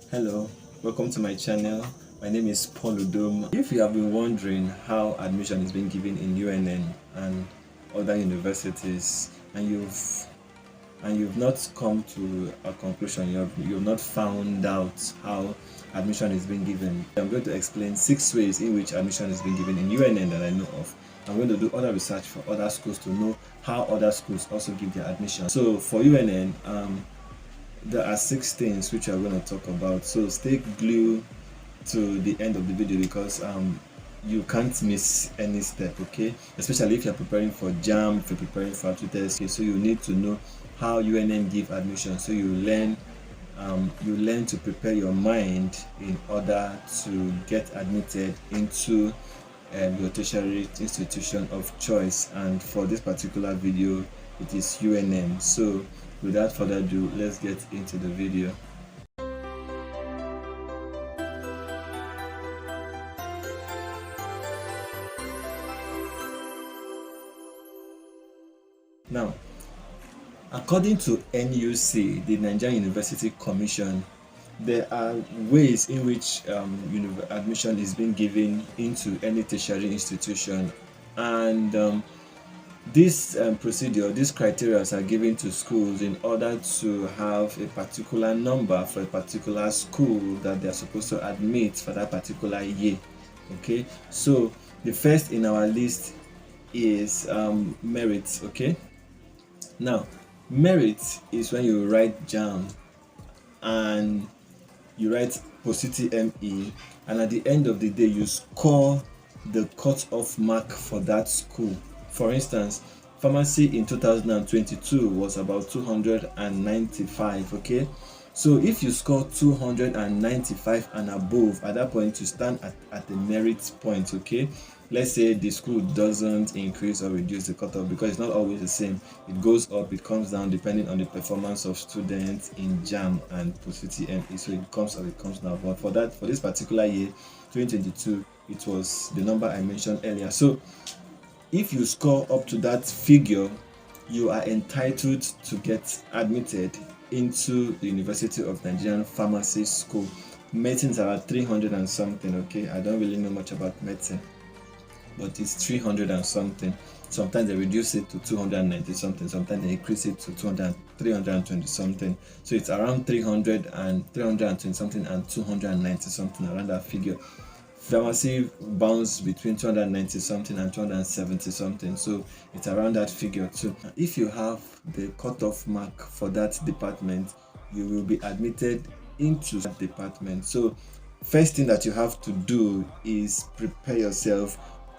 Hello, welcome to my channel. My name is Paul Udom. If you have been wondering how admission is being given in UNN and other universities, and you've not come to a conclusion, you've not found out how admission is being given, I'm going to explain 6 ways in which admission is being given in UNN that I know of. I'm going to do other research for other schools to know how other schools also give their admission. So for UNN, there are 6 things which I'm going to talk about, so stay glued to the end of the video because you can't miss any step, okay? Especially if you're preparing for JAMB, if you're preparing for aptitude, so you need to know how UNN give admission, so you learn to prepare your mind in order to get admitted into your tertiary institution of choice. And for this particular video, it is UNN. So without further ado, let's get into the video. Now, according to NUC, the Nigerian University Commission, there are ways in which admission is being given into any tertiary institution, and this procedure, these criteria are given to schools in order to have a particular number for a particular school that they are supposed to admit for that particular year. Okay, so the first in our list is merit. Okay, now merit is when you write JAMB and you write prospective ME, and at the end of the day you score the cut-off mark for that school. For instance, pharmacy in 2022 was about 295. Okay, so if you score 295 and above, at that point you stand at the merit point. Okay, let's say the school doesn't increase or reduce the cutoff, because it's not always the same. It goes up, it comes down depending on the performance of students in JAMB and prospective ME. So it comes up, it comes down. But for this particular year, 2022, it was the number I mentioned earlier. So if you score up to that figure, you are entitled to get admitted into the University of Nigerian Pharmacy School. Medicine is about 300 and something. Okay, I don't really know much about medicine, but it's 300 and something. Sometimes they reduce it to 290 something, sometimes they increase it to 320 something. So it's around 320 something and 290 something, around that figure. Pharmacy bounds between 290 something and 270 something, so it's around that figure too. If you have the cutoff mark for that department, you will be admitted into that department. So first thing that you have to do is prepare yourself,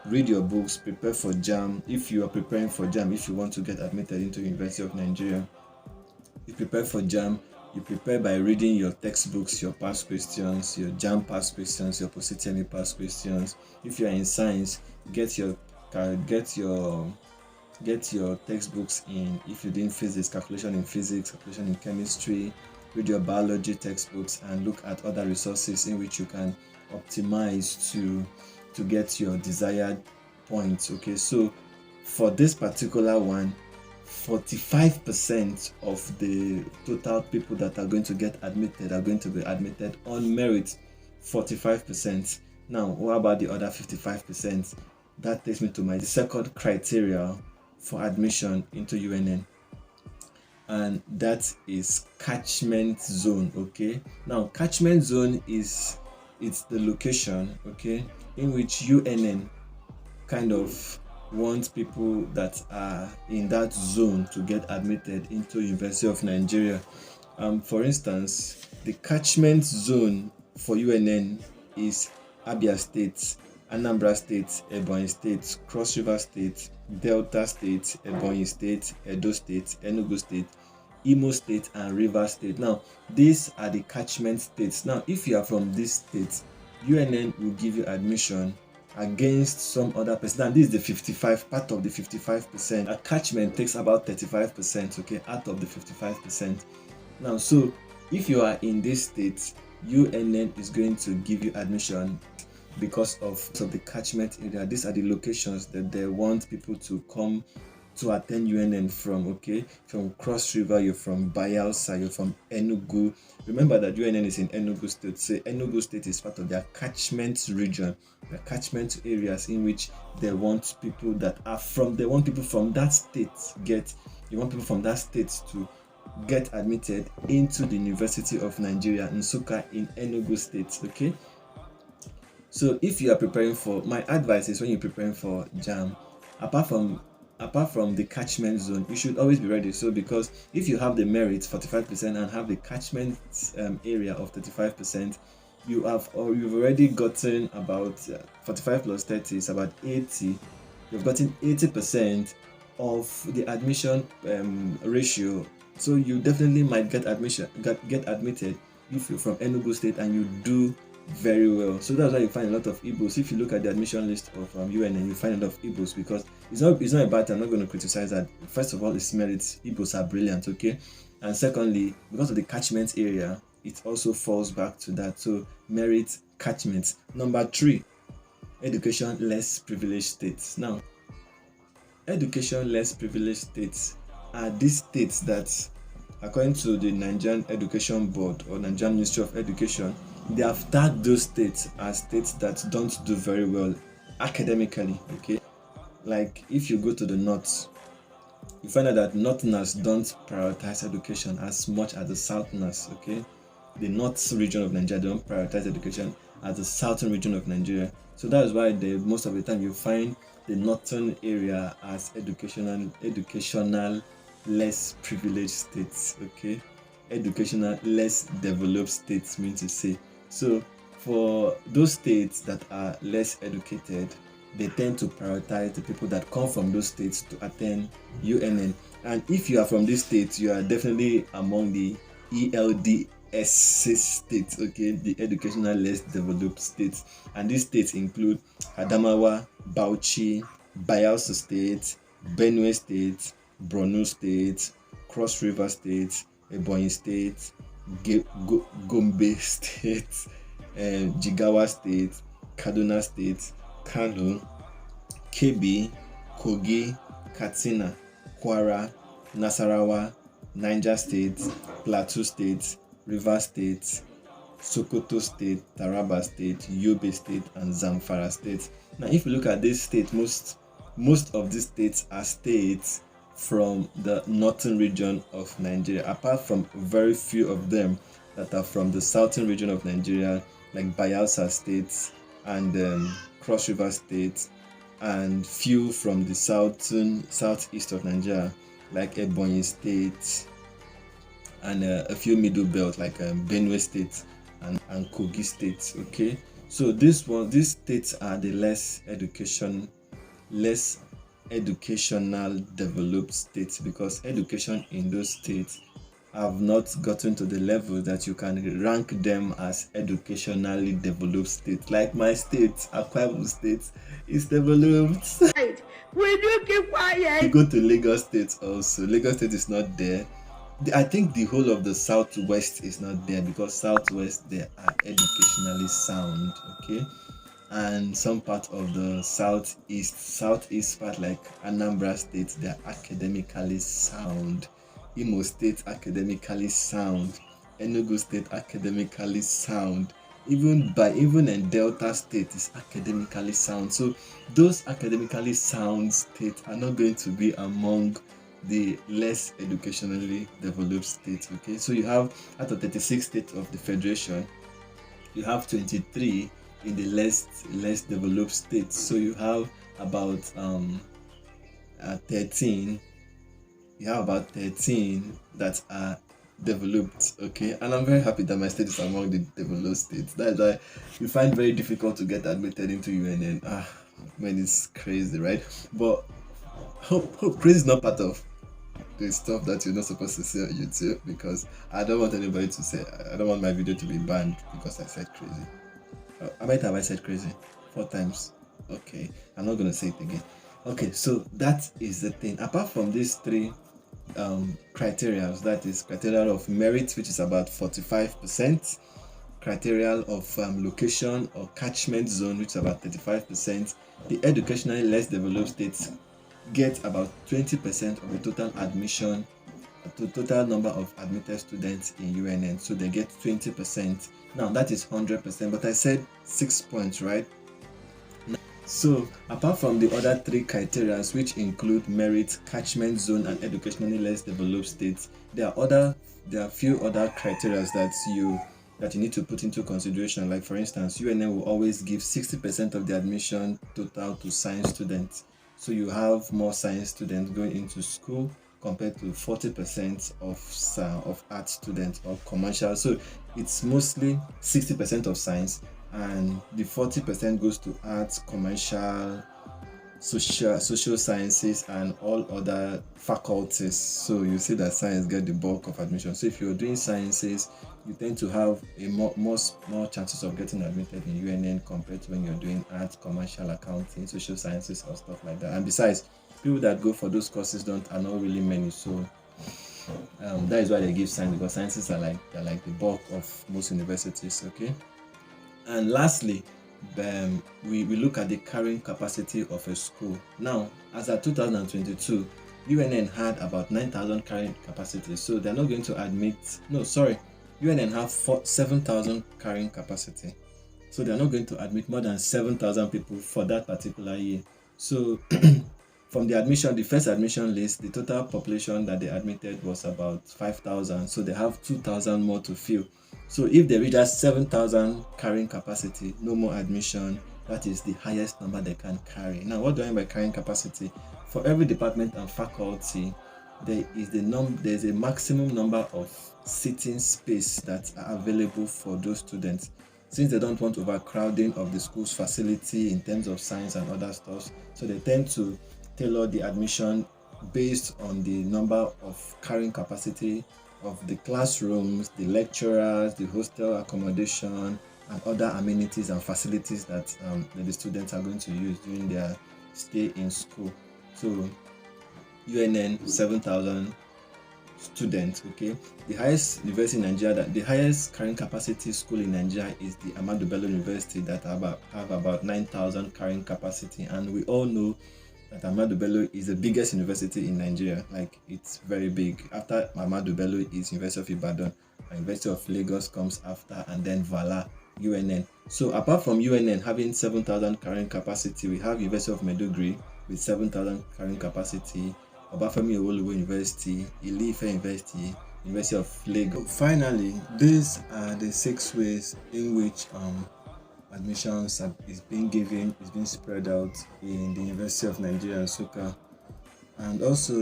read your books, prepare for JAMB. If you are preparing for JAMB, if you want to get admitted into University of Nigeria, you prepare for JAMB. You prepare by reading your textbooks, your past questions, your JAMB past questions, your prospective past questions. If you are in science, get your textbooks in. If you're doing physics, calculation in physics, calculation in chemistry, read your biology textbooks and look at other resources in which you can optimize to get your desired points. Okay, so for this particular one, 45% of the total people that are going to get admitted are going to be admitted on merit. 45%. Now, what about the other 55%? That takes me to my second criteria for admission into UNN, and that is catchment zone. Okay, now catchment zone it's the location, okay, in which UNN kind of want people that are in that zone to get admitted into University of Nigeria. For instance, the catchment zone for UNN is Abia State, Anambra State, Ebonyi State, Cross River State, Delta State, Ebonyi State, Edo State, Enugu State, Imo State, and Rivers State. Now, these are the catchment states. Now, if you are from these states, UNN will give you admission against some other person. And this is the 55 part of the 55%. A catchment takes about 35%, okay, out of the 55%. Now, so if you are in this state, UNN is going to give you admission because of the catchment area. These are the locations that they want people to come to attend UNN from, okay? From Cross River, you're from Bayelsa, you're from Enugu. Remember that UNN is in Enugu State. So Enugu State is part of their catchment region, the catchment areas in which they want people that are from, they want people from that state you want people from that state to get admitted into the University of Nigeria, Nsukka in Enugu State, okay? So if you are preparing for, my advice is when you're preparing for JAMB, apart from the catchment zone, you should always be ready. So because if you have the merit 45% and have the catchment area of 35%, you've already gotten about 45 plus 30 is about 80. You've gotten 80% of the admission ratio. So you definitely might get admitted if you're from Enugu State and you do very well. So that's why you find a lot of Igbos. If you look at the admission list of UNN, you find a lot of Igbos, because it's not a bad thing. I'm not going to criticize that. First of all, it's merits. Igbos are brilliant, okay? And secondly, because of the catchment area, it also falls back to that. So merit, catchment. Number 3, education less privileged states. Now, education less privileged states are these states that, according to the Nigerian Education Board or Nigerian Ministry of Education, they have tagged those states as states that don't do very well academically, okay? Like if you go to the north, you find out that northerners don't prioritize education as much as the southerners, okay? The north region of Nigeria don't prioritize education as the southern region of Nigeria. So that is why most of the time you find the northern area as educational less privileged states, okay? Educational less developed states, mean to say. So for those states that are less educated, they tend to prioritize the people that come from those states to attend UNN. And if you are from these states, you are definitely among the ELDS states, okay, the educational less developed states. And these states include Adamawa, Bauchi, Bayelsa State, Benue State, Borno State, Cross River State, Ebonyi State, Gombe State, Jigawa State, Kaduna State, Kano, Kebbi, Kogi, Katsina, Kwara, Nasarawa, Niger State, Plateau State, Rivers State, Sokoto State, Taraba State, Yobe State, and Zamfara State. Now, if you look at these states, most of these states are states from the northern region of Nigeria, apart from very few of them that are from the southern region of Nigeria, like Bayelsa State and Cross River State, and few from the southeast of Nigeria, like Ebonyi State, and a few middle belt like Benue State and Kogi State. Okay, so these states are the less educational developed states, because education in those states have not gotten to the level that you can rank them as educationally developed states. Like my state, Akwa Ibom State, is developed. Will you keep quiet? You go to Lagos State also. Lagos State is not there. I think the whole of the southwest is not there, because southwest they are educationally sound, okay? And some part of the southeast part like Anambra State, they are academically sound. Imo State academically sound. Enugu State academically sound. Even in Delta State is academically sound. So those academically sound states are not going to be among the less educationally developed states. Okay, so you have, out of 36 states of the federation, you have 23 in the less developed states. So you have about 13. You have about 13 that are developed. Okay, and I'm very happy that my state is among the developed states. That's why you find very difficult to get admitted into UNN. Man, it's crazy, right? But hope crazy is not part of the stuff that you're not supposed to say on YouTube, because I don't want anybody to say, I don't want my video to be banned because I said crazy. I said crazy 4 times. Okay, I'm not gonna say it again. Okay, so that is the thing. Apart from these 3 criteria, that is criteria of merit, which is about 45%, criteria of location or catchment zone, which is about 35%, the educationally less developed states get about 20% of the total admission, the total number of admitted students in UNN. So they get 20%. Now that is 100%, but I said 6 points, right? So apart from the other three criteria, which include merit, catchment zone, and educationally less developed states, there are few other criteria that you need to put into consideration. Like for instance, UNN will always give 60% of the admission total to science students. So you have more science students going into school compared to 40% of art students or commercial. So it's mostly 60% of science, and the 40% goes to arts, commercial, social sciences, and all other faculties. So you see that science get the bulk of admission. So if you're doing sciences, you tend to have a more chances of getting admitted in UNN compared to when you're doing arts, commercial, accounting, social sciences, or stuff like that. And besides, people that go for those courses are not really many. So that is why they give science, because sciences are like the bulk of most universities. Okay. And lastly, we look at the carrying capacity of a school. Now, as of 2022, UNN had about 9,000 carrying capacity. So they're not going to admit, no, sorry, UNN have 7,000 carrying capacity. So they're not going to admit more than 7,000 people for that particular year. So from the first admission list, the total population that they admitted was about 5,000. So they have 2,000 more to fill. So if they reach that 7,000 carrying capacity, no more admission. That is the highest number they can carry. Now, what do I mean by carrying capacity? For every department and faculty, there's a maximum number of seating space that are available for those students. Since they don't want overcrowding of the school's facility in terms of science and other stuff, so they tend to tailor the admission based on the number of carrying capacity of the classrooms, the lecturers, the hostel accommodation, and other amenities and facilities that the students are going to use during their stay in school. So UNN 7,000 students. Okay, the highest university in Nigeria, the highest carrying capacity school in Nigeria is the Ahmadu Bello University that have about 9,000 carrying capacity, and we all know that Ahmadu Bello is the biggest university in Nigeria. Like, it's very big. After Ahmadu Bello is University of Ibadan, and University of Lagos comes after, and then Vala, UNN. So apart from UNN having 7,000 carrying capacity, we have University of Maiduguri with 7,000 carrying capacity, Obafemi Awolowo University, Ile-Ife University, University of Lagos. Finally, these are the 6 ways in which admissions is being spread out in the University of Nigeria, Nsukka. And also,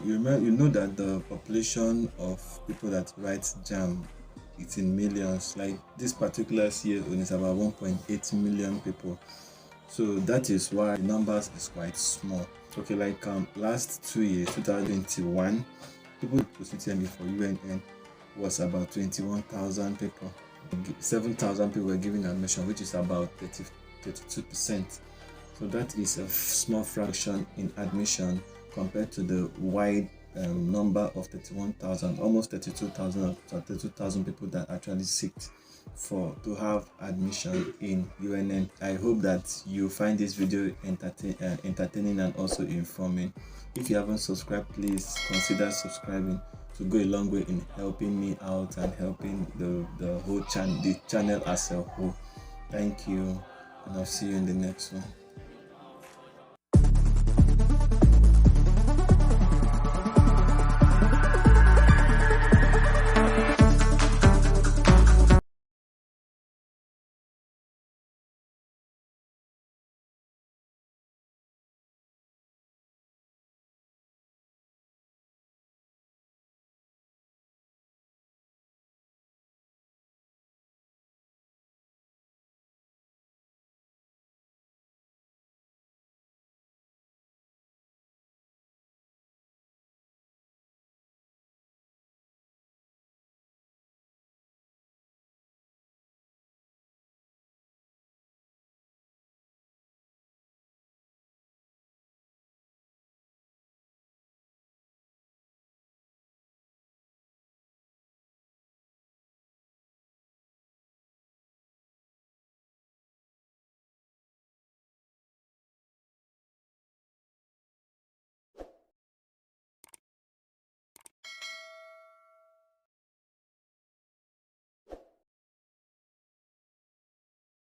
you know that the population of people that write JAMB, it's in millions. Like this particular year, it's about 1.8 million people. So that is why the numbers is quite small. Okay, like last 2 years, 2021, people with UTMB for UNN was about 21,000 people. 7,000 people were given admission, which is about 32%. So that is a small fraction in admission compared to the wide number of 31,000, almost 32,000 or 32,000 people that actually seek to have admission in UNN. I hope that you find this video entertaining and also informing. If you haven't subscribed, please consider subscribing to go a long way in helping me out and helping the whole channel as a whole. Thank you, and I'll see you in the next one.